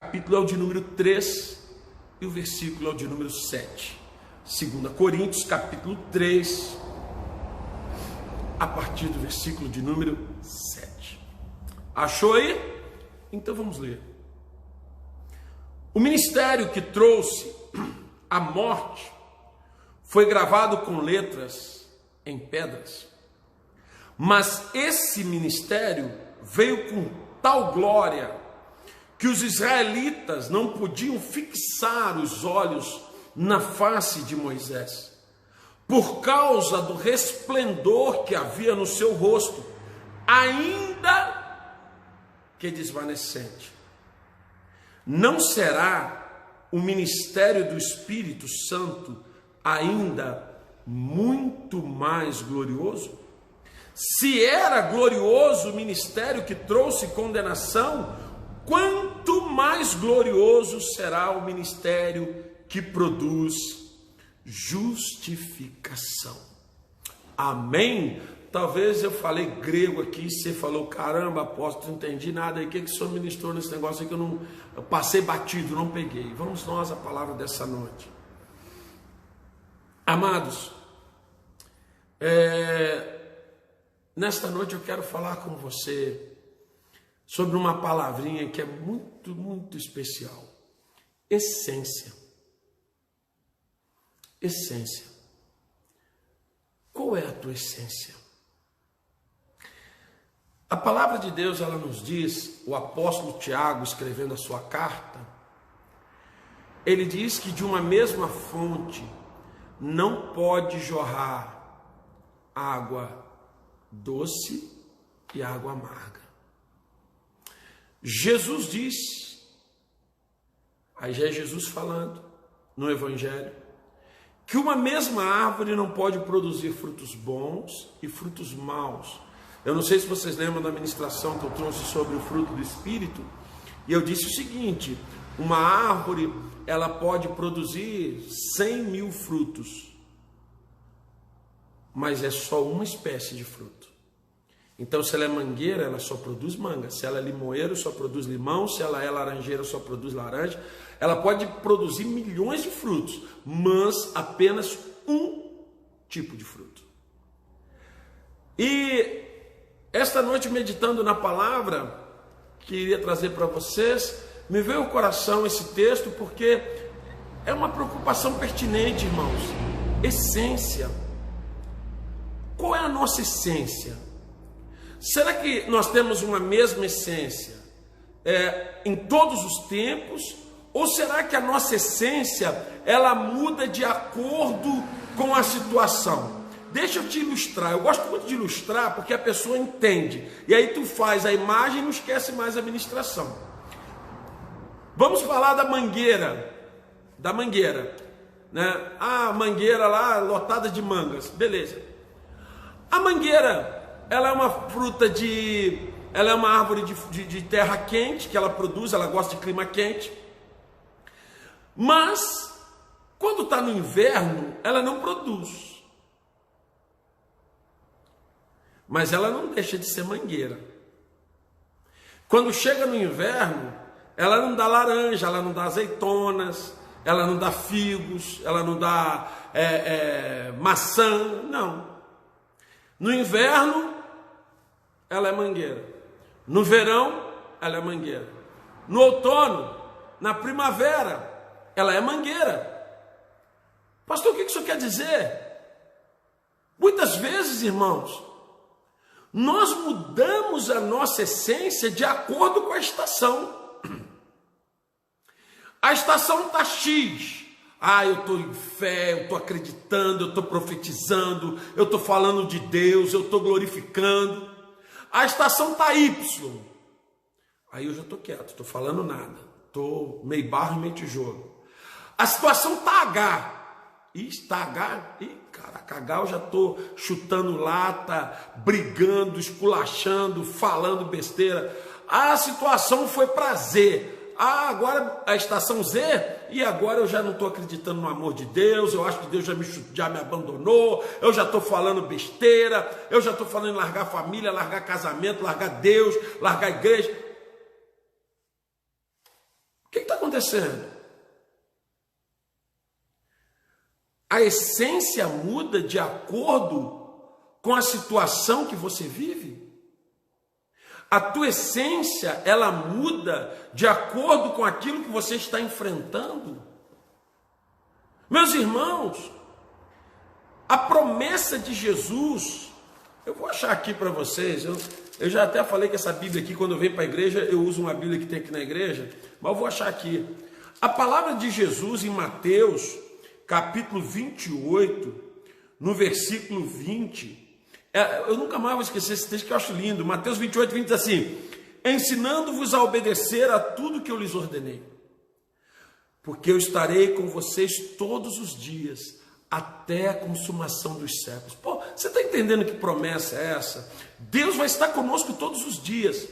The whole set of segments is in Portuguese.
capítulo é o de número 3 e o versículo é o de número 7. 2 Coríntios, capítulo 3, a partir do versículo de número 7. Achou aí? Então vamos ler. O ministério que trouxe a morte foi gravado com letras em pedras, mas esse ministério veio com tal glória que os israelitas não podiam fixar os olhos na face de Moisés, por causa do resplendor que havia no seu rosto, ainda que desvanecente. Não será o ministério do Espírito Santo ainda muito mais glorioso? Se era glorioso o ministério que trouxe condenação, quanto mais glorioso será o ministério que produz justificação. Amém? Talvez eu falei grego aqui, você falou, caramba, apóstolo, não entendi nada aí, o que o senhor ministrou nesse negócio aí que eu passei batido, não peguei. Vamos nós à palavra dessa noite. Amados, nesta noite eu quero falar com você sobre uma palavrinha que é muito, muito especial. Essência. Essência. Qual é a tua essência? A palavra de Deus, ela nos diz, o apóstolo Tiago, escrevendo a sua carta, ele diz que de uma mesma fonte não pode jorrar água doce e água amarga. Jesus diz, aí já é Jesus falando no Evangelho, que uma mesma árvore não pode produzir frutos bons e frutos maus. Eu não sei se vocês lembram da ministração que eu trouxe sobre o fruto do Espírito, e eu disse o seguinte, uma árvore, ela pode produzir 100.000 frutos, mas é só uma espécie de fruto. Então, se ela é mangueira, ela só produz manga. Se ela é limoeiro, só produz limão. Se ela é laranjeira, só produz laranja. Ela pode produzir milhões de frutos, mas apenas um tipo de fruto. E esta noite, meditando na palavra que iria trazer para vocês, me veio ao coração esse texto, porque é uma preocupação pertinente, irmãos. Essência. Qual é a nossa essência? Será que nós temos uma mesma essência em todos os tempos? Ou será que a nossa essência, ela muda de acordo com a situação? Deixa eu te ilustrar. Eu gosto muito de ilustrar porque a pessoa entende. E aí tu faz a imagem e não esquece mais a ministração. Vamos falar da mangueira. Da mangueira, né? A mangueira lá lotada de mangas. Beleza. A mangueira, ela é uma fruta ela é uma árvore de terra quente, que ela produz, ela gosta de clima quente. Mas, quando está no inverno, ela não produz. Mas ela não deixa de ser mangueira. Quando chega no inverno, ela não dá laranja, ela não dá azeitonas, ela não dá figos, ela não dá maçã, não. No inverno, ela é mangueira. No verão, ela é mangueira. No outono, na primavera, ela é mangueira. Pastor, o que isso quer dizer? Muitas vezes, irmãos, nós mudamos a nossa essência de acordo com a estação. A estação está X. Eu estou em fé, eu estou acreditando, eu estou profetizando, eu estou falando de Deus, eu estou glorificando. A estação está Y. Aí eu já estou quieto, estou falando nada. Estou meio barro e meio tijolo. A situação está H. Está H? Caraca, H eu já estou chutando lata, brigando, esculachando, falando besteira. A situação foi para Z. Agora a estação Z, e agora eu já não estou acreditando no amor de Deus, eu acho que Deus já me abandonou, eu já estou falando besteira, eu já estou falando em largar família, largar casamento, largar Deus, largar a igreja. O que acontecendo? A essência muda de acordo com a situação que você vive? A tua essência, ela muda de acordo com aquilo que você está enfrentando? Meus irmãos, a promessa de Jesus, eu vou achar aqui para vocês, eu já até falei que essa Bíblia aqui, quando eu venho para a igreja, eu uso uma Bíblia que tem aqui na igreja, mas eu vou achar aqui. A palavra de Jesus em Mateus, capítulo 28, no versículo 20, eu nunca mais vou esquecer esse texto que eu acho lindo. Mateus 28, 20 diz assim: ensinando-vos a obedecer a tudo que eu lhes ordenei, porque eu estarei com vocês todos os dias, até a consumação dos séculos. Pô, você está entendendo que promessa é essa? Deus vai estar conosco todos os dias.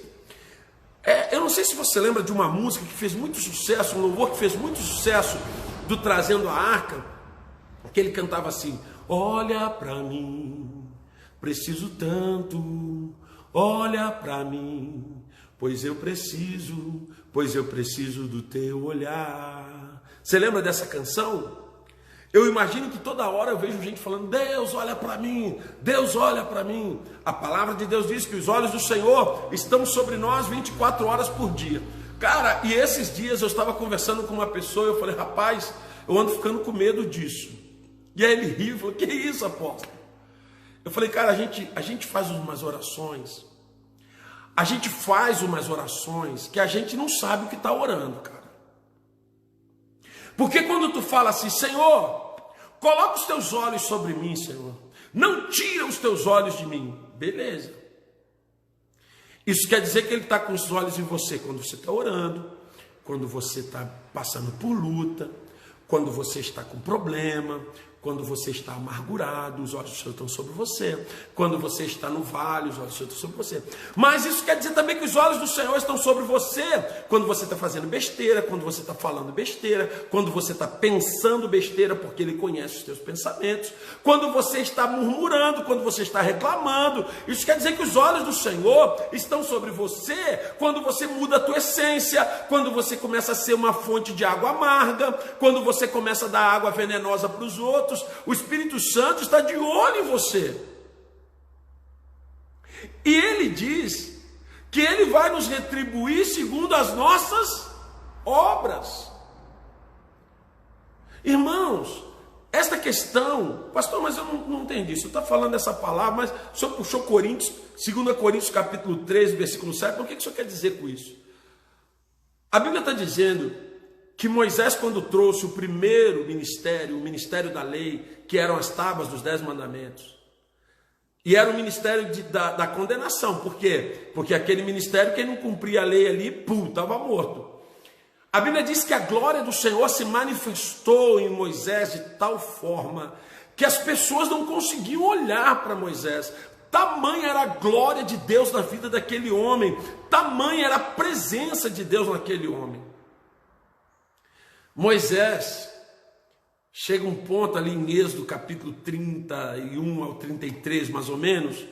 Eu não sei se você lembra de uma música que fez muito sucesso, um louvor que fez muito sucesso, do Trazendo a Arca, que ele cantava assim: olha para mim, preciso tanto, olha para mim, pois eu preciso do teu olhar. Você lembra dessa canção? Eu imagino que toda hora eu vejo gente falando: Deus olha para mim, Deus olha para mim. A palavra de Deus diz que os olhos do Senhor estão sobre nós 24 horas por dia. Cara, e esses dias eu estava conversando com uma pessoa, eu falei: rapaz, eu ando ficando com medo disso. E aí ele riu e falou: que isso, apóstolo? Eu falei: cara, a gente faz umas orações, que a gente não sabe o que está orando, cara. Porque quando tu fala assim: Senhor, coloca os teus olhos sobre mim, Senhor, não tira os teus olhos de mim, beleza. Isso quer dizer que ele está com os olhos em você quando você está orando, quando você está passando por luta, quando você está com problema, quando você está amargurado, os olhos do Senhor estão sobre você. Quando você está no vale, os olhos do Senhor estão sobre você. Mas isso quer dizer também que os olhos do Senhor estão sobre você quando você está fazendo besteira, quando você está falando besteira, quando você está pensando besteira, porque Ele conhece os teus pensamentos, quando você está murmurando, quando você está reclamando. Isso quer dizer que os olhos do Senhor estão sobre você quando você muda a tua essência, quando você começa a ser uma fonte de água amarga, quando você começa a dar água venenosa para os outros. O Espírito Santo está de olho em você. E Ele diz que Ele vai nos retribuir segundo as nossas obras. Irmãos, esta questão, pastor, mas eu não entendi. Você está falando essa palavra, mas o senhor puxou Coríntios, 2 Coríntios capítulo 13, versículo 7. O que o senhor quer dizer com isso? A Bíblia está dizendo que Moisés, quando trouxe o primeiro ministério, o ministério da lei, que eram as tábuas dos 10 mandamentos, e era o ministério da condenação. Por quê? Porque aquele ministério, quem não cumpria a lei ali, estava morto. A Bíblia diz que a glória do Senhor se manifestou em Moisés de tal forma que as pessoas não conseguiam olhar para Moisés. Tamanha era a glória de Deus na vida daquele homem, tamanha era a presença de Deus naquele homem. Moisés, chega um ponto ali em Êxodo capítulo 31 ao 33 mais ou menos,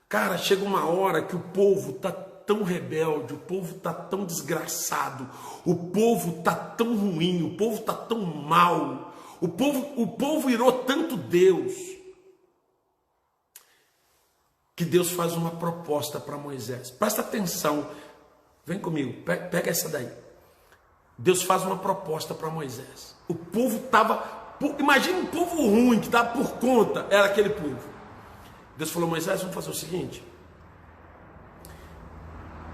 cara, chega uma hora que o povo está tão rebelde, o povo está tão desgraçado, o povo está tão ruim, o povo está tão mal, o povo irou tanto Deus, que Deus faz uma proposta para Moisés. Presta atenção, vem comigo, pega essa daí. Deus faz uma proposta para Moisés. O povo estava, imagina um povo ruim que estava por conta, era aquele povo. Deus falou: Moisés, vamos fazer o seguinte,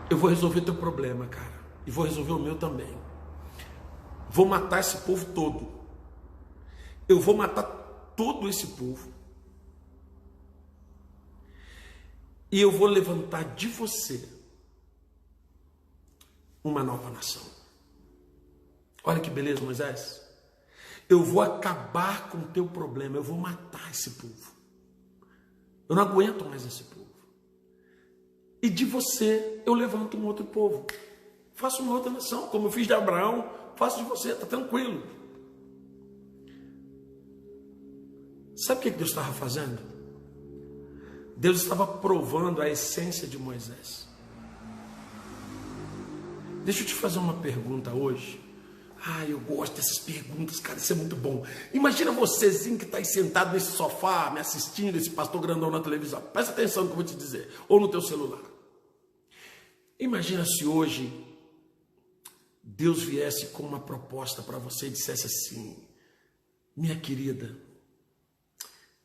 eu vou resolver teu problema, cara, e vou resolver o meu também. Vou matar esse povo todo. Eu vou matar todo esse povo. E eu vou levantar de você uma nova nação. Olha que beleza, Moisés. Eu vou acabar com o teu problema. Eu vou matar esse povo. Eu não aguento mais esse povo. E de você eu levanto um outro povo. Faço uma outra nação. Como eu fiz de Abraão, faço de você. Está tranquilo. Sabe o que Deus estava fazendo? Deus estava provando a essência de Moisés. Deixa eu te fazer uma pergunta hoje. Eu gosto dessas perguntas, cara, isso é muito bom. Imagina vocêzinho que está aí sentado nesse sofá, me assistindo, esse pastor grandão na televisão. Presta atenção no que eu vou te dizer, ou no teu celular. Imagina se hoje Deus viesse com uma proposta para você e dissesse assim: minha querida,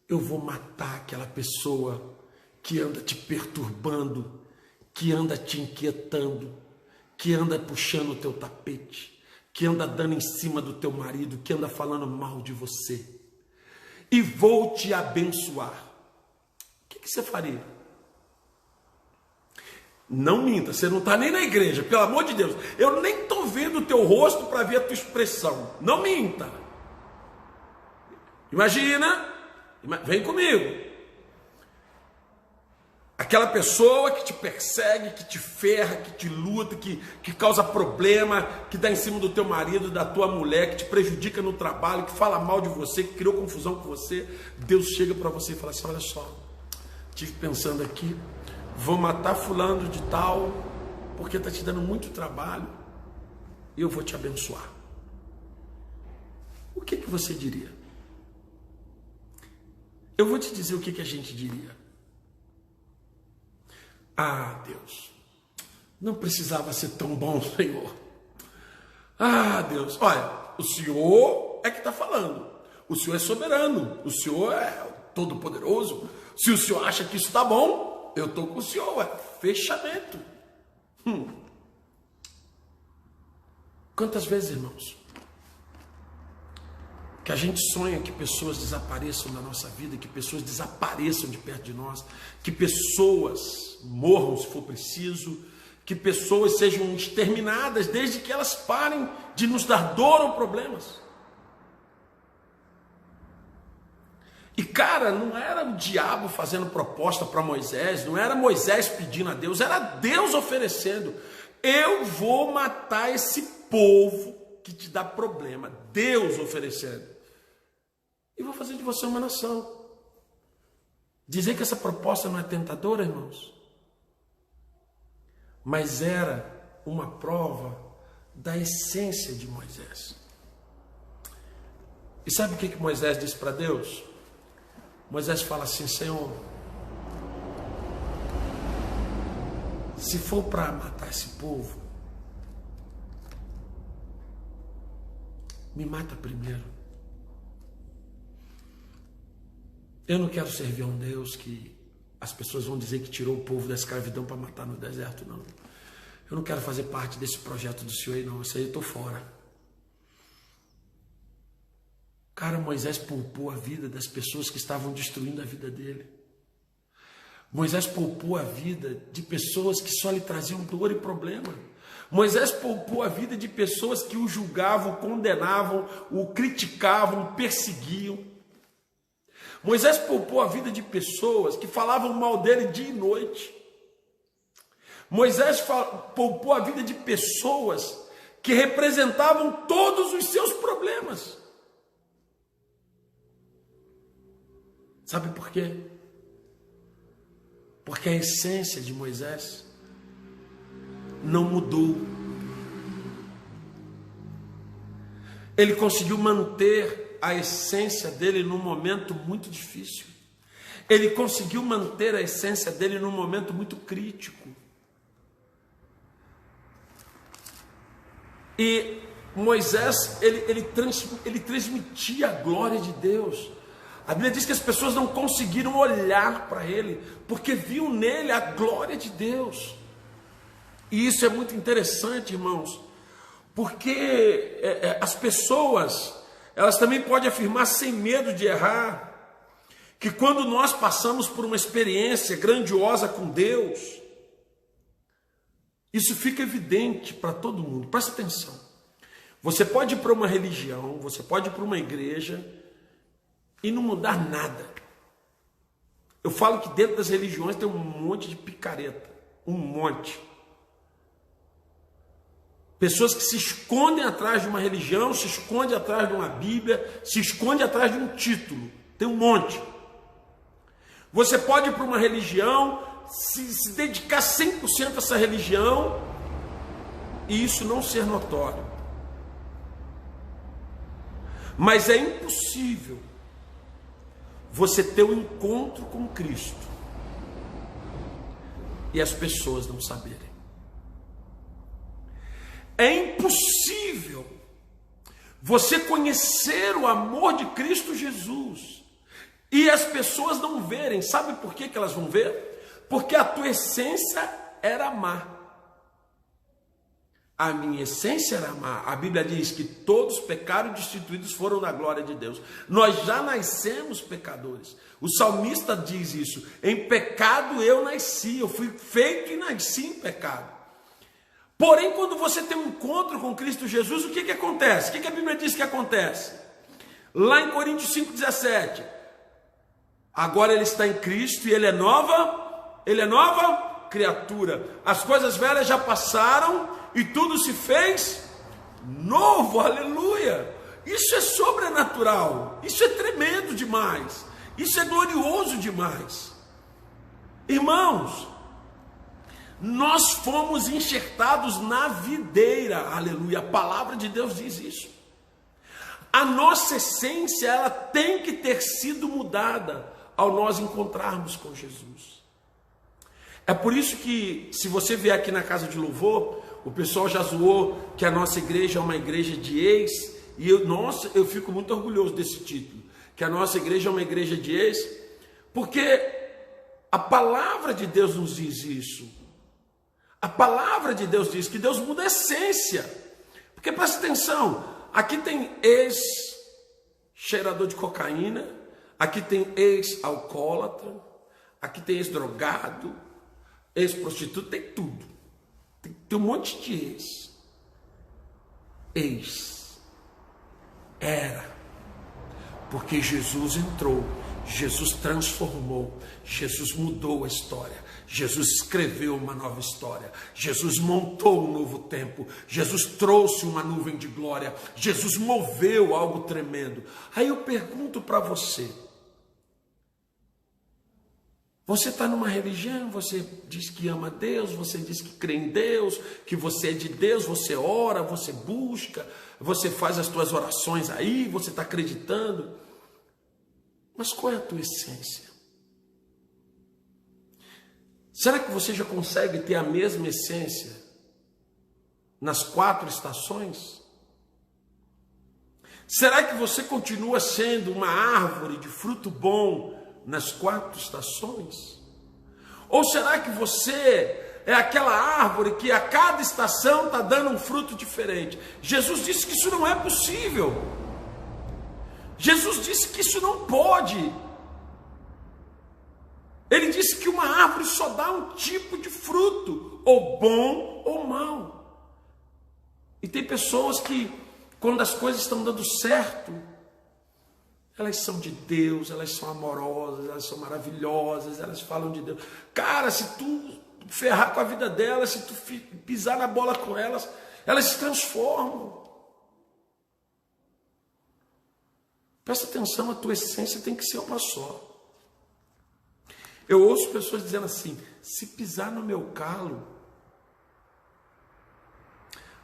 eu vou matar aquela pessoa que anda te perturbando, que anda te inquietando, que anda puxando o teu tapete, que anda dando em cima do teu marido, que anda falando mal de você, e vou te abençoar. O que você faria? Não minta, você não está nem na igreja, pelo amor de Deus. Eu nem estou vendo o teu rosto para ver a tua expressão. Não minta. Imagina, vem comigo. Aquela pessoa que te persegue, que te ferra, que te luta, que causa problema, que dá em cima do teu marido, da tua mulher, que te prejudica no trabalho, que fala mal de você, que criou confusão com você. Deus chega para você e fala assim: olha só, estive pensando aqui, vou matar fulano de tal, porque está te dando muito trabalho, e eu vou te abençoar. O que você diria? Eu vou te dizer o que a gente diria. Deus, não precisava ser tão bom, Senhor. Deus, olha, o Senhor é que está falando. O Senhor é soberano, o Senhor é todo-poderoso. Se o Senhor acha que isso está bom, eu estou com o Senhor, é fechamento. Quantas vezes, irmãos, que a gente sonha que pessoas desapareçam da nossa vida, que pessoas desapareçam de perto de nós, que pessoas morram se for preciso, que pessoas sejam exterminadas desde que elas parem de nos dar dor ou problemas. E cara, não era o diabo fazendo proposta para Moisés, não era Moisés pedindo a Deus, era Deus oferecendo: eu vou matar esse povo que te dá problema. Deus oferecendo: e vou fazer de você uma nação. Dizer que essa proposta não é tentadora, irmãos, mas era uma prova da essência de Moisés. E sabe o que Moisés disse para Deus? Moisés fala assim: Senhor, se for para matar esse povo, me mata primeiro. Eu não quero servir a um Deus que as pessoas vão dizer que tirou o povo da escravidão para matar no deserto, não. Eu não quero fazer parte desse projeto do Senhor aí, não. Isso aí eu estou fora. Cara, Moisés poupou a vida das pessoas que estavam destruindo a vida dele. Moisés poupou a vida de pessoas que só lhe traziam dor e problema. Moisés poupou a vida de pessoas que o julgavam, condenavam, o criticavam, o perseguiam. Moisés poupou a vida de pessoas que falavam mal dele dia e noite. Moisés poupou a vida de pessoas que representavam todos os seus problemas. Sabe por quê? Porque a essência de Moisés não mudou. Ele conseguiu manter a essência dele num momento muito difícil. Ele conseguiu manter a essência dele num momento muito crítico. E Moisés, ele transmitia a glória de Deus. A Bíblia diz que as pessoas não conseguiram olhar para ele, porque viam nele a glória de Deus. E isso é muito interessante, irmãos, porque as pessoas, elas também podem afirmar sem medo de errar, que quando nós passamos por uma experiência grandiosa com Deus, isso fica evidente para todo mundo. Presta atenção. Você pode ir para uma religião, você pode ir para uma igreja e não mudar nada. Eu falo que dentro das religiões tem um monte de picareta, um monte. Pessoas que se escondem atrás de uma religião, se escondem atrás de uma Bíblia, se escondem atrás de um título. Tem um monte. Você pode ir para uma religião, se dedicar 100% a essa religião e isso não ser notório. Mas é impossível você ter um encontro com Cristo e as pessoas não saberem. É impossível você conhecer o amor de Cristo Jesus e as pessoas não verem. Sabe por que elas vão ver? Porque a tua essência era amar. A minha essência era amar. A Bíblia diz que todos pecaram e destituídos foram da glória de Deus. Nós já nascemos pecadores. O salmista diz isso: em pecado eu nasci, eu fui feito e nasci em pecado. Porém, quando você tem um encontro com Cristo Jesus, o que acontece? O que a Bíblia diz que acontece? Lá em Coríntios 5,17, agora ele está em Cristo e ele é nova criatura. As coisas velhas já passaram e tudo se fez novo, aleluia. Isso é sobrenatural, isso é tremendo demais, isso é glorioso demais. Irmãos, nós fomos enxertados na videira, aleluia, a palavra de Deus diz isso. A nossa essência, ela tem que ter sido mudada ao nós encontrarmos com Jesus. É por isso que, se você vier aqui na casa de louvor, o pessoal já zoou que a nossa igreja é uma igreja de ex, e eu fico muito orgulhoso desse título, que a nossa igreja é uma igreja de ex, porque a palavra de Deus nos diz isso. A palavra de Deus diz que Deus muda a essência. Porque presta atenção, aqui tem ex-cheirador de cocaína, aqui tem ex-alcoólatra, aqui tem ex-drogado, ex-prostituto, tem tudo. Tem um monte de ex. Ex. Era. Porque Jesus entrou, Jesus transformou, Jesus mudou a história. Jesus escreveu uma nova história, Jesus montou um novo tempo, Jesus trouxe uma nuvem de glória, Jesus moveu algo tremendo. Aí eu pergunto para você, você está numa religião, você diz que ama Deus, você diz que crê em Deus, que você é de Deus, você ora, você busca, você faz as tuas orações aí, você está acreditando, mas qual é a tua essência? Será que você já consegue ter a mesma essência nas 4 estações? Será que você continua sendo uma árvore de fruto bom nas 4 estações? Ou será que você é aquela árvore que a cada estação está dando um fruto diferente? Jesus disse que isso não é possível. Jesus disse que isso não pode. Ele disse que uma árvore só dá um tipo de fruto, ou bom ou mau. E tem pessoas que, quando as coisas estão dando certo, elas são de Deus, elas são amorosas, elas são maravilhosas, elas falam de Deus. Cara, se tu ferrar com a vida delas, se tu pisar na bola com elas, elas se transformam. Presta atenção, a tua essência tem que ser uma só. Eu ouço pessoas dizendo assim, se pisar no meu calo...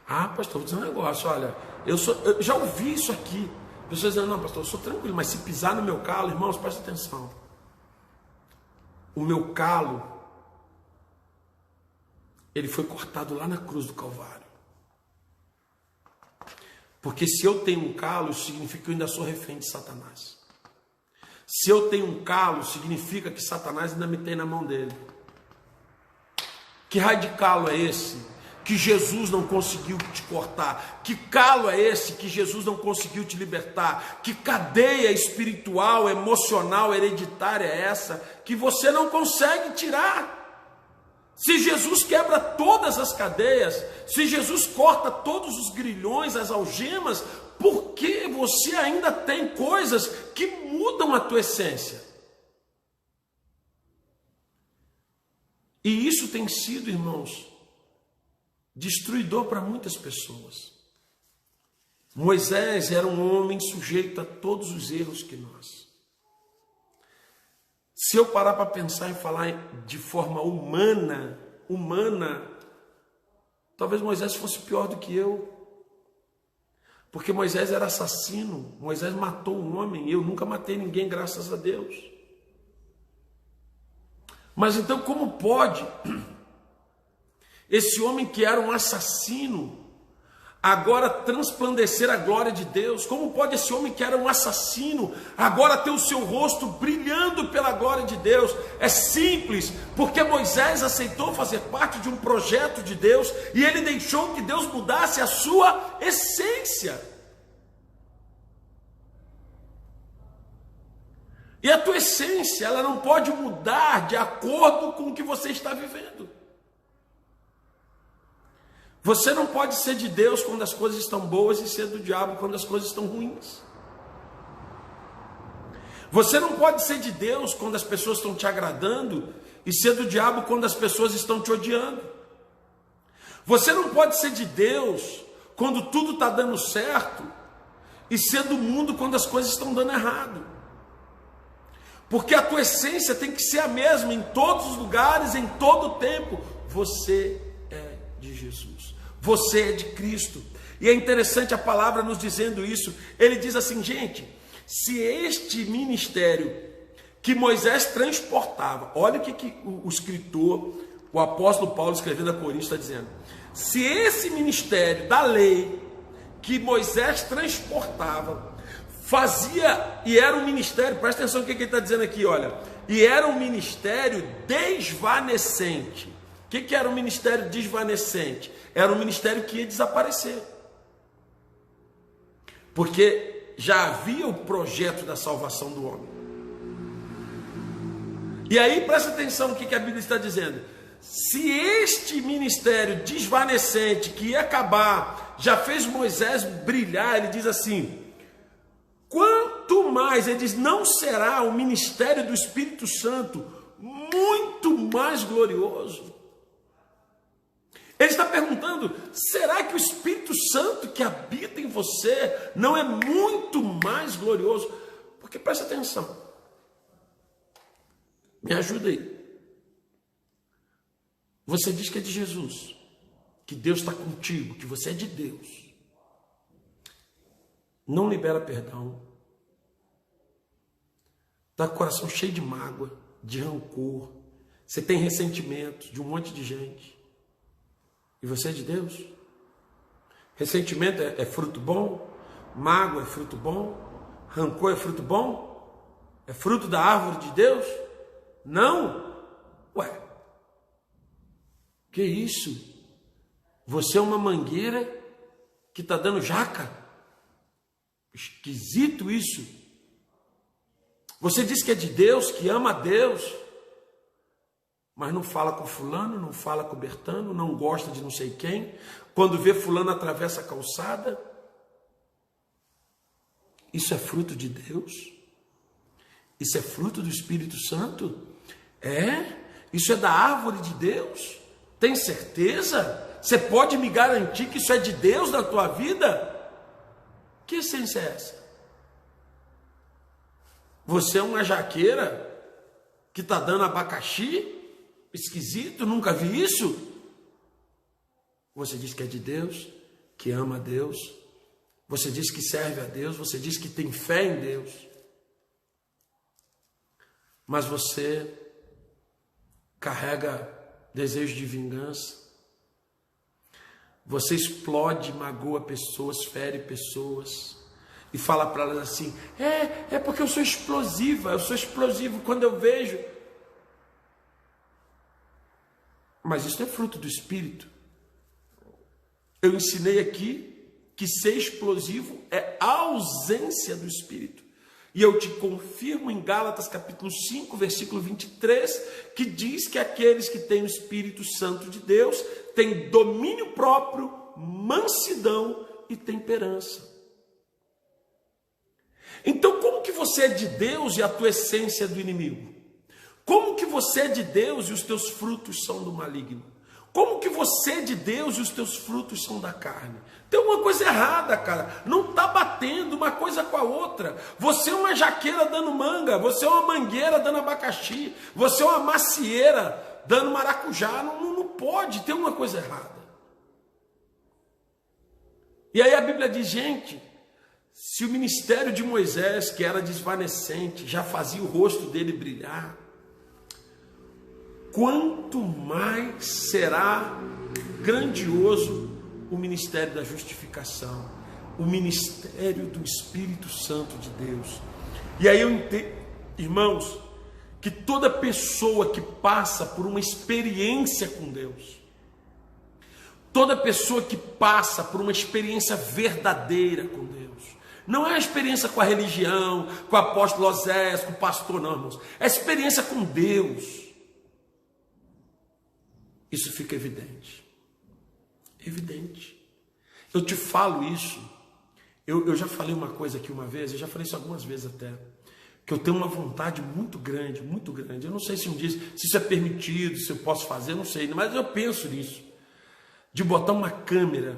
Ah, pastor, vou dizer um negócio, olha, eu já ouvi isso aqui. Pessoas dizendo, não, pastor, eu sou tranquilo, mas se pisar no meu calo, irmãos, presta atenção. O meu calo, ele foi cortado lá na cruz do Calvário. Porque se eu tenho um calo, isso significa que eu ainda sou refém de Satanás. Se eu tenho um calo, significa que Satanás ainda me tem na mão dele. Que raio de calo é esse que Jesus não conseguiu te cortar? Que calo é esse que Jesus não conseguiu te libertar? Que cadeia espiritual, emocional, hereditária é essa que você não consegue tirar? Se Jesus quebra todas as cadeias, se Jesus corta todos os grilhões, as algemas, por que você ainda tem coisas que mudam a tua essência? E isso tem sido, irmãos, destruidor para muitas pessoas. Moisés era um homem sujeito a todos os erros que nós. Se eu parar para pensar e falar de forma humana, talvez Moisés fosse pior do que eu. Porque Moisés era assassino, Moisés matou um homem, eu nunca matei ninguém, graças a Deus. Mas então como pode esse homem que era um assassino agora transplandecer a glória de Deus? Como pode esse homem que era um assassino agora ter o seu rosto brilhando pela glória de Deus? É simples, porque Moisés aceitou fazer parte de um projeto de Deus e ele deixou que Deus mudasse a sua essência. E a tua essência, ela não pode mudar de acordo com o que você está vivendo. Você não pode ser de Deus quando as coisas estão boas e ser do diabo quando as coisas estão ruins. Você não pode ser de Deus quando as pessoas estão te agradando e ser do diabo quando as pessoas estão te odiando. Você não pode ser de Deus quando tudo está dando certo e ser do mundo quando as coisas estão dando errado. Porque a tua essência tem que ser a mesma em todos os lugares, em todo o tempo. Você é de Jesus. Você é de Cristo. E é interessante a palavra nos dizendo isso. Ele diz assim, gente, se este ministério que Moisés transportava, olha o que o escritor, o apóstolo Paulo escrevendo a Coríntios está dizendo. Se esse ministério da lei que Moisés transportava fazia, e era um ministério, presta atenção no que ele está dizendo aqui, olha, e era um ministério desvanecente. O que era um ministério desvanecente? Era um ministério que ia desaparecer, porque já havia o projeto da salvação do homem. E aí presta atenção no que a Bíblia está dizendo. Se este ministério desvanecente que ia acabar já fez Moisés brilhar, ele diz assim, quanto mais, ele diz, não será o ministério do Espírito Santo muito mais glorioso? Ele está perguntando, será que o Espírito Santo que habita em você não é muito mais glorioso? Porque presta atenção, me ajuda aí. Você diz que é de Jesus, que Deus está contigo, que você é de Deus. Não libera perdão, está com o coração cheio de mágoa, de rancor, você tem ressentimento de um monte de gente, e você é de Deus? Ressentimento é fruto bom? Mágoa é fruto bom? Rancor é fruto bom? É fruto da árvore de Deus? Não? Ué, que isso? Você é uma mangueira que está dando jaca? Esquisito isso. Você diz que é de Deus, que ama a Deus, mas não fala com fulano, não fala com Bertano, não gosta de não sei quem. Quando vê fulano atravessa a calçada. Isso é fruto de Deus? Isso é fruto do Espírito Santo? É? Isso é da árvore de Deus? Tem certeza? Você pode me garantir que isso é de Deus na tua vida? Que essência é essa? Você é uma jaqueira que está dando abacaxi? Esquisito, nunca vi isso? Você diz que é de Deus, que ama a Deus, você diz que serve a Deus, você diz que tem fé em Deus, mas você carrega desejo de vingança, você explode, magoa pessoas, fere pessoas e fala para elas assim, é porque eu sou explosiva, eu sou explosivo quando eu vejo. Mas isso é fruto do Espírito. Eu ensinei aqui que ser explosivo é a ausência do Espírito. E eu te confirmo em Gálatas capítulo 5, versículo 23, que diz que aqueles que têm o Espírito Santo de Deus têm domínio próprio, mansidão e temperança. Então, como que você é de Deus e a tua essência é do inimigo? Como que você é de Deus e os teus frutos são do maligno? Como que você é de Deus e os teus frutos são da carne? Tem uma coisa errada, cara. Não está batendo uma coisa com a outra. Você é uma jaqueira dando manga. Você é uma mangueira dando abacaxi. Você é uma macieira dando maracujá. Não pode, tem uma coisa errada. E aí a Bíblia diz, gente, se o ministério de Moisés, que era desvanecente, já fazia o rosto dele brilhar, quanto mais será grandioso o ministério da justificação, o ministério do Espírito Santo de Deus. E aí eu entendo, irmãos, que toda pessoa que passa por uma experiência com Deus, toda pessoa que passa por uma experiência verdadeira com Deus, não é a experiência com a religião, com o apóstolo Osés, com o pastor, não, irmãos, é a experiência com Deus. Isso fica evidente. Evidente. Eu te falo isso. Eu já falei uma coisa aqui uma vez, eu já falei isso algumas vezes até, que eu tenho uma vontade muito grande, muito grande. Eu não sei se um dia, se isso é permitido, se eu posso fazer, não sei, mas eu penso nisso, de botar uma câmera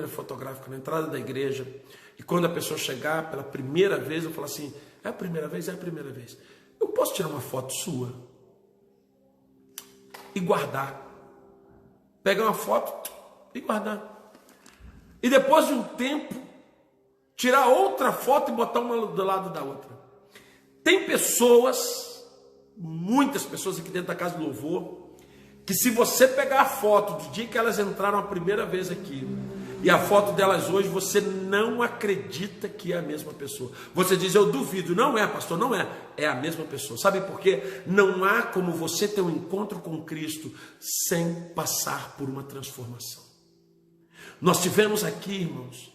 fotográfica na entrada da igreja, e quando a pessoa chegar pela primeira vez, eu falo assim, é a primeira vez? É a primeira vez. Eu posso tirar uma foto sua e guardar. Pegar uma foto e guardar. E depois de um tempo, tirar outra foto e botar uma do lado da outra. Tem pessoas, muitas pessoas aqui dentro da Casa do Louvor, que se você pegar a foto do dia que elas entraram a primeira vez aqui, e a foto delas hoje, você não acredita que é a mesma pessoa. Você diz, eu duvido. Não é, pastor, não é. É a mesma pessoa. Sabe por quê? Não há como você ter um encontro com Cristo sem passar por uma transformação. Nós tivemos aqui, irmãos,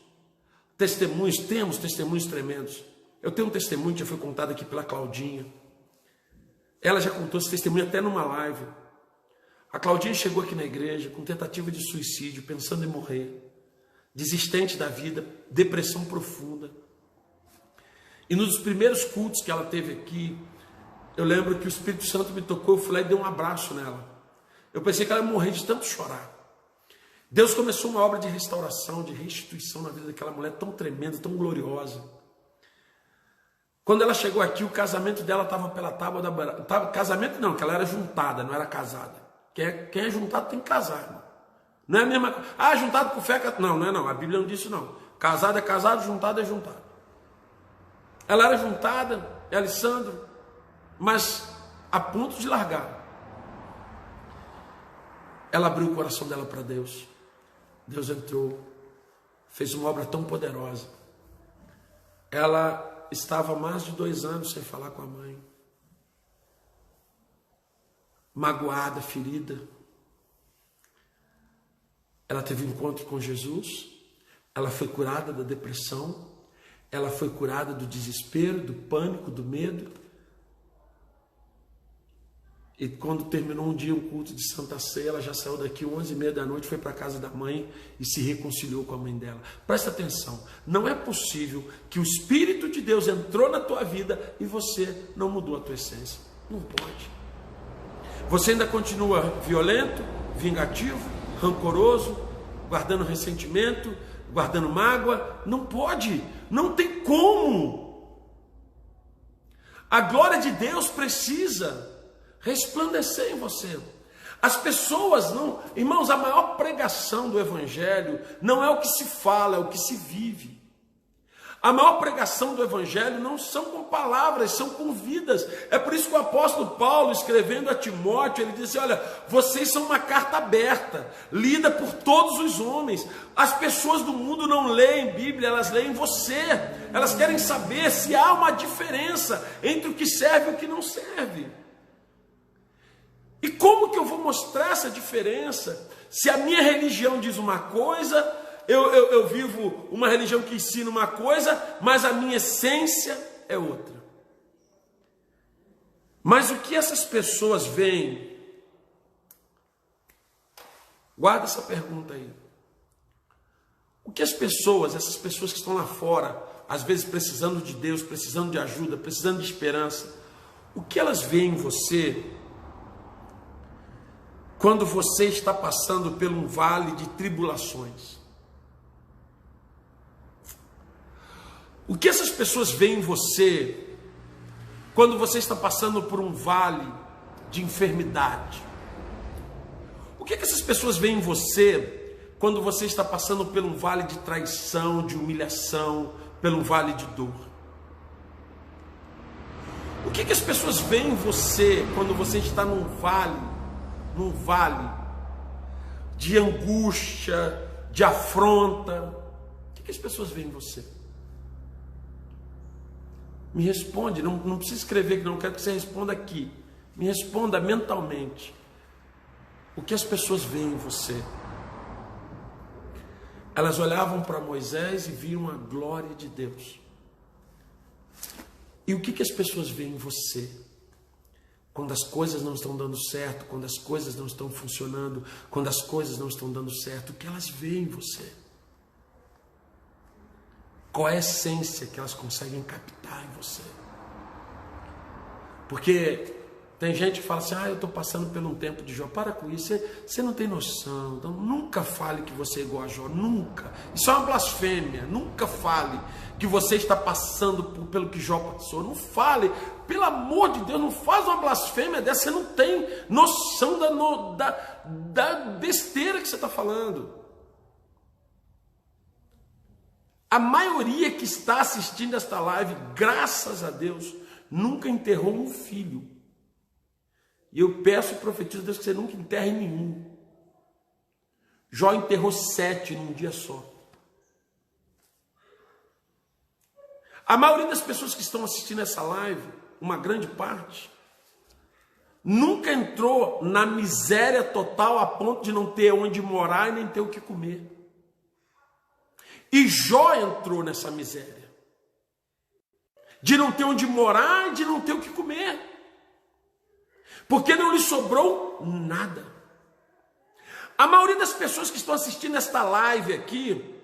testemunhos, temos testemunhos tremendos. Eu tenho um testemunho que já foi contado aqui pela Claudinha. Ela já contou esse testemunho até numa live. A Claudinha chegou aqui na igreja com tentativa de suicídio, pensando em morrer, desistente da vida, depressão profunda. E nos primeiros cultos que ela teve aqui, eu lembro que o Espírito Santo me tocou, eu fui lá e dei um abraço nela. Eu pensei que ela ia morrer de tanto chorar. Deus começou uma obra de restauração, de restituição na vida daquela mulher tão tremenda, tão gloriosa. Quando ela chegou aqui, o casamento dela estava pela tábua da barata. Casamento não, que ela era juntada, não era casada. Quem é juntado tem que casar, irmão. Não é a mesma coisa. Ah, juntado com fé. Não, não é não. A Bíblia não diz isso não. Casado é casado, juntado é juntado. Ela era juntada, Alessandro, mas a ponto de largar. Ela abriu o coração dela para Deus. Deus entrou, fez uma obra tão poderosa. Ela estava há mais de 2 anos sem falar com a mãe. Magoada, ferida. Ela teve um encontro com Jesus. Ela foi curada da depressão. Ela foi curada do desespero, do pânico, do medo. E quando terminou um dia o culto de Santa Ceia, ela já saiu daqui 11h30 da noite, foi para a casa da mãe e se reconciliou com a mãe dela. Presta atenção, não é possível que o Espírito de Deus entrou na tua vida e você não mudou a tua essência. Não pode. Você ainda continua violento, vingativo, rancoroso, guardando ressentimento, guardando mágoa. Não pode, não tem como. A glória de Deus precisa resplandecer em você. As pessoas não... Irmãos, a maior pregação do Evangelho não é o que se fala, é o que se vive. A maior pregação do Evangelho não são com palavras, são com vidas. É por isso que o apóstolo Paulo, escrevendo a Timóteo, ele disse, olha, vocês são uma carta aberta, lida por todos os homens. As pessoas do mundo não leem Bíblia, elas leem você. Elas querem saber se há uma diferença entre o que serve e o que não serve. E como que eu vou mostrar essa diferença? Se a minha religião diz uma coisa, eu vivo uma religião que ensina uma coisa, mas a minha essência é outra. Mas o que essas pessoas veem? Guarda essa pergunta aí. O que as pessoas, essas pessoas que estão lá fora, às vezes precisando de Deus, precisando de ajuda, precisando de esperança, o que elas veem em você quando você está passando por um vale de tribulações? O que essas pessoas veem em você quando você está passando por um vale de enfermidade? O que essas pessoas veem em você quando você está passando por um vale de traição, de humilhação, pelo vale de dor? O que as pessoas veem em você quando você está num vale de angústia, de afronta? O que as pessoas veem em você? Me responde, não precisa escrever, que não quero que você responda aqui. Me responda mentalmente. O que as pessoas veem em você? Elas olhavam para Moisés e viam a glória de Deus. E o que as pessoas veem em você? Quando as coisas não estão dando certo, quando as coisas não estão funcionando, quando as coisas não estão dando certo, o que elas veem em você? Qual é a essência que elas conseguem captar em você? Porque tem gente que fala assim, eu estou passando por um tempo de Jó. Para com isso, você não tem noção. Então, nunca fale que você é igual a Jó, nunca. Isso é uma blasfêmia. Nunca fale que você está passando pelo que Jó passou. Não fale, pelo amor de Deus, não faz uma blasfêmia dessa. Você não tem noção da besteira que você está falando. A maioria que está assistindo esta live, graças a Deus, nunca enterrou um filho. E eu peço e profetizo a Deus que você nunca enterre nenhum. Jó enterrou 7 num dia só. A maioria das pessoas que estão assistindo essa live, uma grande parte, nunca entrou na miséria total a ponto de não ter onde morar e nem ter o que comer. E Jó entrou nessa miséria, de não ter onde morar e de não ter o que comer, porque não lhe sobrou nada. A maioria das pessoas que estão assistindo esta live aqui,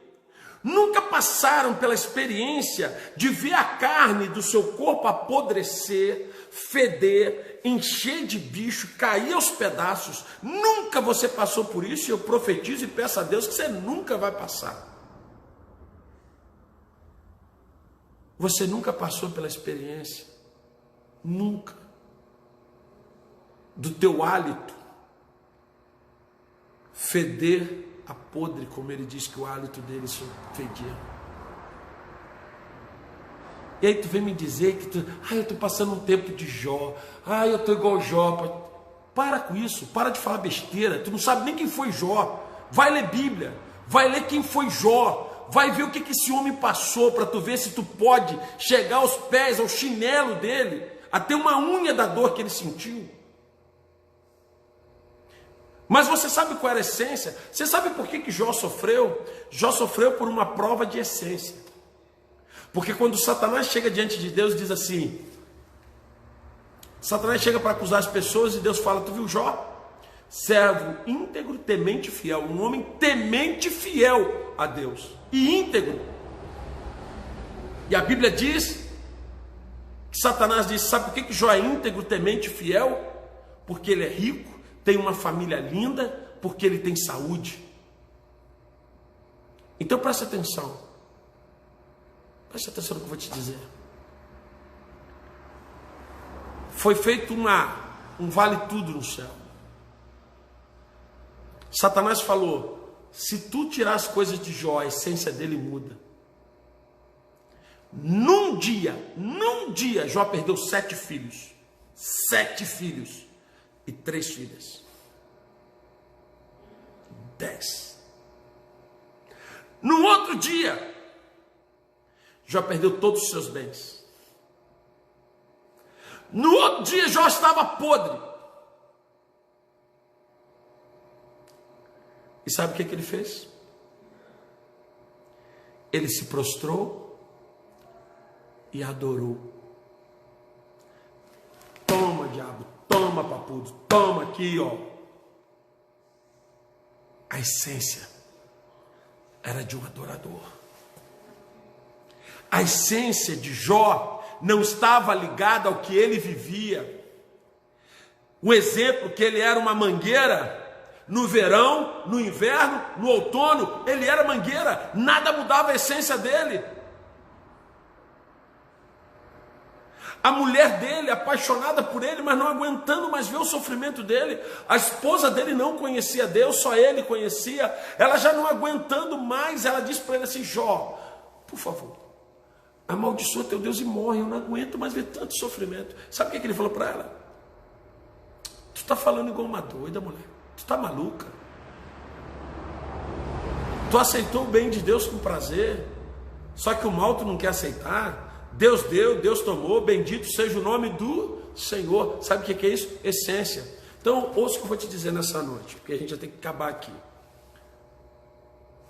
nunca passaram pela experiência de ver a carne do seu corpo apodrecer, feder, encher de bicho, cair aos pedaços. Nunca você passou por isso, e eu profetizo e peço a Deus que você nunca vai passar. Você nunca passou pela experiência, nunca, do teu hálito feder a podre, como ele diz que o hálito dele fedia. E aí tu vem me dizer que eu estou passando um tempo de Jó, eu estou igual Jó. Para com isso, para de falar besteira, tu não sabe nem quem foi Jó. Vai ler Bíblia, vai ler quem foi Jó. Vai ver o que esse homem passou, para tu ver se tu pode chegar aos pés, ao chinelo dele, até uma unha da dor que ele sentiu. Mas você sabe qual era a essência? Você sabe por que Jó sofreu? Jó sofreu por uma prova de essência. Porque quando Satanás chega diante de Deus e diz assim, Satanás chega para acusar as pessoas e Deus fala, tu viu Jó? Servo íntegro, temente e fiel, um homem temente e fiel a Deus, e íntegro. E a Bíblia diz, que Satanás diz, sabe por que Jó é íntegro, temente e fiel? Porque ele é rico, tem uma família linda, porque ele tem saúde. Então preste atenção no que eu vou te dizer. Foi feito um vale tudo no céu. Satanás falou, se tu tirar as coisas de Jó, a essência dele muda. Num dia, Jó perdeu 7 filhos. 7 filhos e 3 filhas. 10. No outro dia, Jó perdeu todos os seus bens. No outro dia, Jó estava podre. E sabe o que ele fez? Ele se prostrou e adorou. Toma, diabo, toma, papudo, toma aqui, ó. A essência era de um adorador. A essência de Jó não estava ligada ao que ele vivia. O exemplo que ele era uma mangueira, no verão, no inverno, no outono, ele era mangueira, nada mudava a essência dele. A mulher dele, apaixonada por ele, mas não aguentando mais ver o sofrimento dele. A esposa dele não conhecia Deus, só ele conhecia. Ela já não aguentando mais, ela disse para ele assim: Jó, por favor, amaldiçoa teu Deus e morre, eu não aguento mais ver tanto sofrimento. Sabe o que ele falou para ela? Tu está falando igual uma doida, mulher. Tu está maluca. Tu aceitou o bem de Deus com prazer, só que o mal tu não quer aceitar. Deus deu, Deus tomou, bendito seja o nome do Senhor. Sabe o que é isso? Essência. Então, ouça o que eu vou te dizer nessa noite, porque a gente já tem que acabar aqui.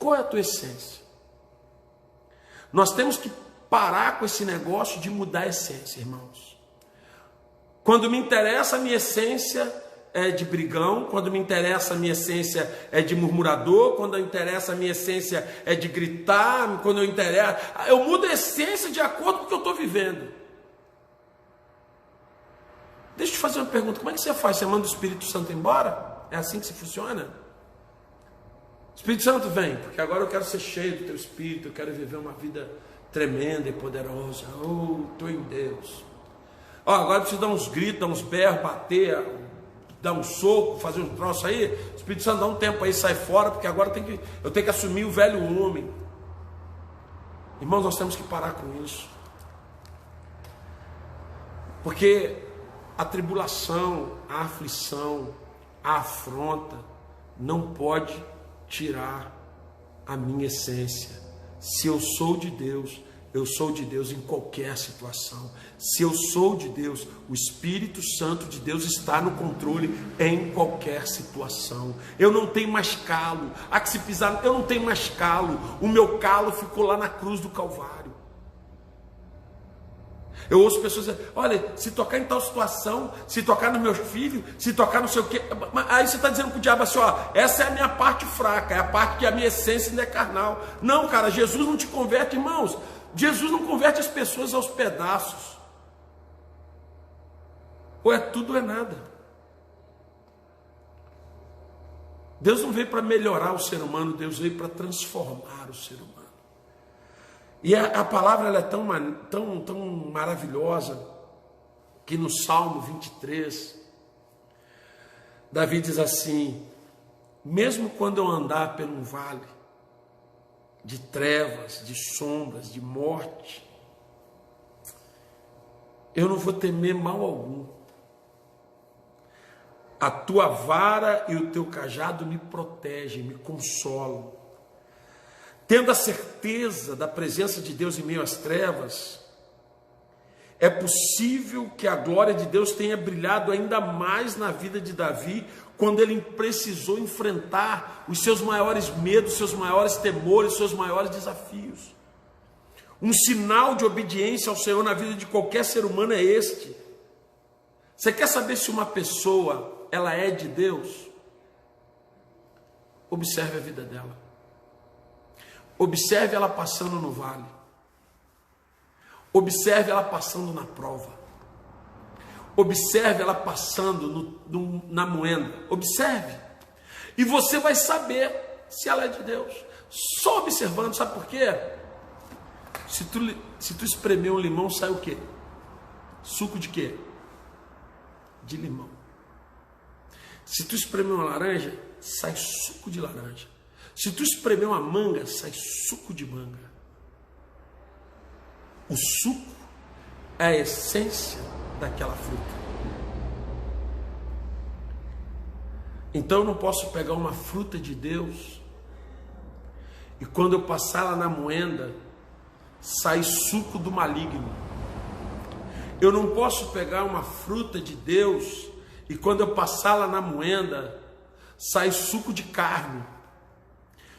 Qual é a tua essência? Nós temos que parar com esse negócio de mudar a essência, irmãos. Quando me interessa, a minha essência é de brigão. Quando me interessa, a minha essência é de murmurador. Quando me interessa, a minha essência é de gritar. Quando eu interessa, eu mudo a essência de acordo com o que eu estou vivendo. Deixa eu te fazer uma pergunta: como é que você faz? Você manda o Espírito Santo embora? É assim que se funciona? Espírito Santo, vem, porque agora eu quero ser cheio do teu Espírito, eu quero viver uma vida tremenda e poderosa. Oh, estou em Deus. Agora eu preciso dar uns gritos, dar uns berros, bater, dar um soco, fazer um troço aí. O Espírito Santo dá um tempo aí, sai fora, porque agora eu tenho que assumir o velho homem. Irmãos, nós temos que parar com isso. Porque a tribulação, a aflição, a afronta não pode tirar a minha essência. Se eu sou de Deus, eu sou de Deus em qualquer situação. Se eu sou de Deus, o Espírito Santo de Deus está no controle em qualquer situação. Eu não tenho mais calo. Há que se pisar, eu não tenho mais calo. O meu calo ficou lá na cruz do Calvário. Eu ouço pessoas dizendo: olha, se tocar em tal situação, se tocar nos meus filhos, se tocar não sei o quê. Aí você está dizendo para o diabo assim: ó, essa é a minha parte fraca, é a parte que a minha essência ainda é carnal. Não, cara, Jesus não te converte, irmãos. Jesus não converte as pessoas aos pedaços. Ou é tudo ou é nada. Deus não veio para melhorar o ser humano, Deus veio para transformar o ser humano. E a palavra ela é tão maravilhosa, que no Salmo 23, Davi diz assim: mesmo quando eu andar por um vale de trevas, de sombras, de morte, eu não vou temer mal algum. A tua vara e o teu cajado me protegem, me consolam. Tendo a certeza da presença de Deus em meio às trevas, é possível que a glória de Deus tenha brilhado ainda mais na vida de Davi, quando ele precisou enfrentar os seus maiores medos, seus maiores temores, seus maiores desafios. Um sinal de obediência ao Senhor na vida de qualquer ser humano é este. Você quer saber se uma pessoa ela é de Deus? Observe a vida dela. Observe ela passando no vale. Observe ela passando na prova. Observe ela passando na moenda. Observe. E você vai saber se ela é de Deus. Só observando, sabe por quê? Se tu espremer um limão, sai o quê? Suco de quê? De limão. Se tu espremer uma laranja, sai suco de laranja. Se tu espremer uma manga, sai suco de manga. O suco é a essência daquela fruta. Então eu não posso pegar uma fruta de Deus e quando eu passar lá na moenda, sai suco do maligno. Eu não posso pegar uma fruta de Deus e quando eu passar lá na moenda, sai suco de carne.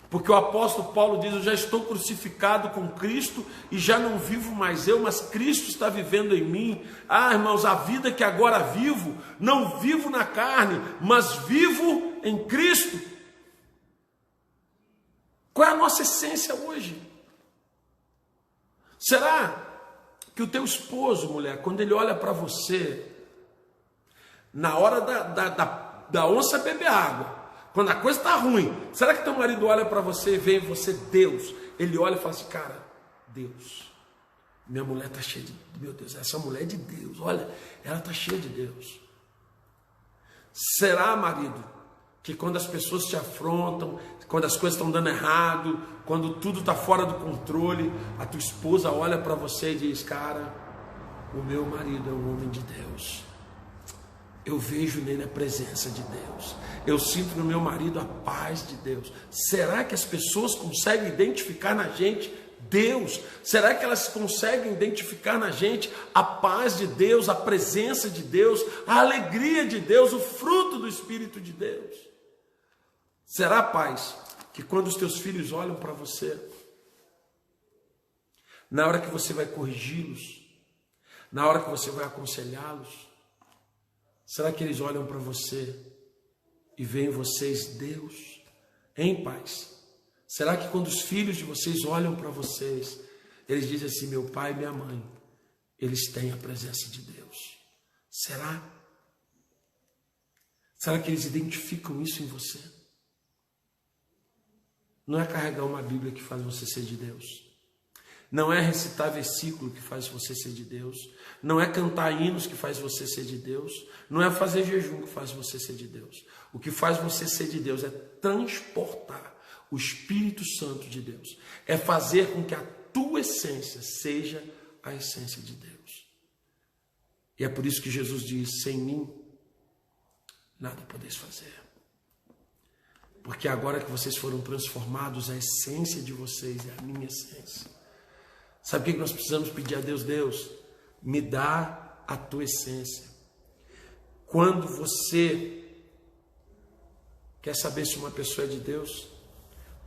Porque o apóstolo Paulo diz: eu já estou crucificado com Cristo e já não vivo mais eu, mas Cristo está vivendo em mim. Ah, irmãos, a vida que agora vivo, não vivo na carne, mas vivo em Cristo. Qual é a nossa essência hoje? Será que o teu esposo, mulher, quando ele olha para você, na hora da onça beber água, quando a coisa está ruim, será que teu marido olha para você e vê em você Deus? Ele olha e fala assim: cara, Deus. Minha mulher está cheia de... Meu Deus, essa mulher é de Deus. Olha, ela está cheia de Deus. Será, marido, que quando as pessoas te afrontam, quando as coisas estão dando errado, quando tudo está fora do controle, a tua esposa olha para você e diz: cara, o meu marido é um homem de Deus. Eu vejo nele a presença de Deus. Eu sinto no meu marido a paz de Deus. Será que as pessoas conseguem identificar na gente Deus? Será que elas conseguem identificar na gente a paz de Deus, a presença de Deus, a alegria de Deus, o fruto do Espírito de Deus? Será, pais, que quando os teus filhos olham para você, na hora que você vai corrigi-los, na hora que você vai aconselhá-los, será que eles olham para você e veem em vocês Deus? Hein, pais? Será que quando os filhos de vocês olham para vocês, eles dizem assim: meu pai e minha mãe, eles têm a presença de Deus? Será? Será que eles identificam isso em você? Não é carregar uma Bíblia que faz você ser de Deus. Não é recitar versículo que faz você ser de Deus. Não é cantar hinos que faz você ser de Deus. Não é fazer jejum que faz você ser de Deus. O que faz você ser de Deus é transportar o Espírito Santo de Deus. É fazer com que a tua essência seja a essência de Deus. E é por isso que Jesus diz: sem mim, nada podeis fazer. Porque agora que vocês foram transformados, a essência de vocês é a minha essência. Sabe o que nós precisamos pedir a Deus? Deus, me dá a tua essência. Quando você quer saber se uma pessoa é de Deus,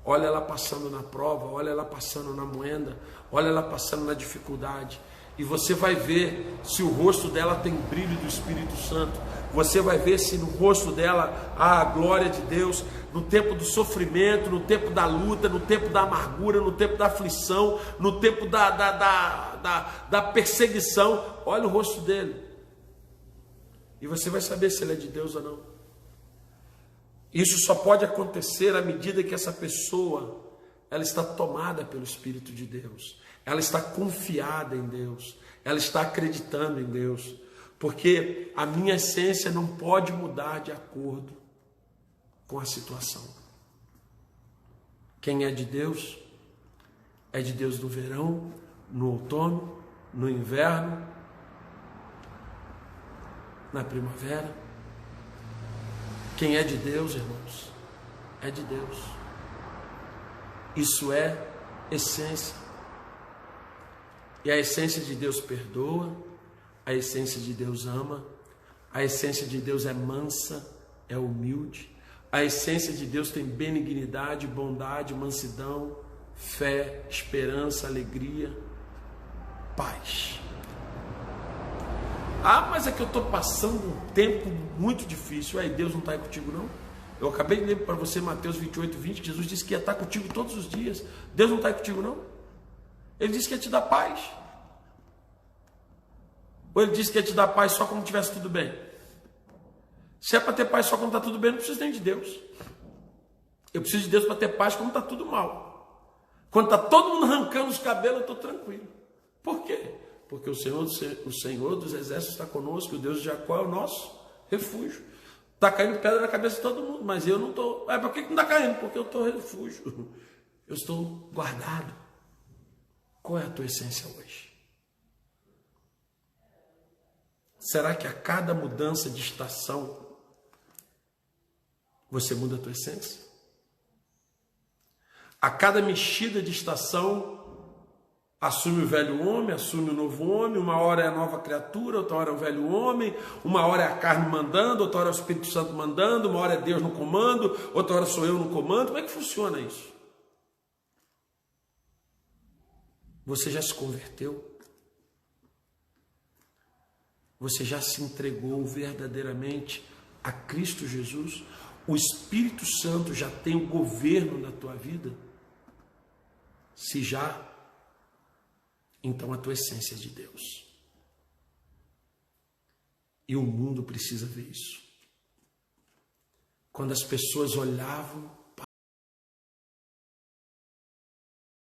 olha ela passando na prova, olha ela passando na moenda, olha ela passando na dificuldade, e você vai ver se o rosto dela tem brilho do Espírito Santo. Você vai ver se no rosto dela há a glória de Deus. No tempo do sofrimento, no tempo da luta, no tempo da amargura, no tempo da aflição, no tempo da perseguição, olha o rosto dele. E você vai saber se ele é de Deus ou não. Isso só pode acontecer à medida que essa pessoa, ela está tomada pelo Espírito de Deus. Ela está confiada em Deus. Ela está acreditando em Deus. Porque a minha essência não pode mudar de acordo com a situação. Quem é de Deus no verão, no outono, no inverno, na primavera. Quem é de Deus, irmãos, é de Deus. Isso é essência. E a essência de Deus perdoa, a essência de Deus ama, a essência de Deus é mansa, é humilde, a essência de Deus tem benignidade, bondade, mansidão, fé, esperança, alegria, paz. Ah, mas é que eu estou passando um tempo muito difícil. Aí Deus não está aí contigo, não? Eu acabei de ler para você Mateus 28, 20, Jesus disse que ia estar contigo todos os dias. Deus não está aí contigo, não? Ele disse que ia te dar paz. Ou ele disse que ia te dar paz só quando tivesse tudo bem? Se é para ter paz só quando está tudo bem, não preciso nem de Deus. Eu preciso de Deus para ter paz quando está tudo mal. Quando está todo mundo arrancando os cabelos, eu estou tranquilo. Por quê? Porque o Senhor dos Exércitos está conosco, o Deus de Jacó é o nosso refúgio. Está caindo pedra na cabeça de todo mundo, mas eu não estou. Por que não está caindo? Porque eu estou refúgio. Eu estou guardado. Qual é a tua essência hoje? Será que a cada mudança de estação você muda a tua essência? A cada mexida de estação assume o velho homem, assume o novo homem. Uma hora é a nova criatura, outra hora é o velho homem. Uma hora é a carne mandando, outra hora é o Espírito Santo mandando. Uma hora é Deus no comando, outra hora sou eu no comando. Como é que funciona isso? Você já se converteu? Você já se entregou verdadeiramente a Cristo Jesus? O Espírito Santo já tem o governo na tua vida? Se já, então a tua essência é de Deus. E o mundo precisa ver isso. Quando as pessoas olhavam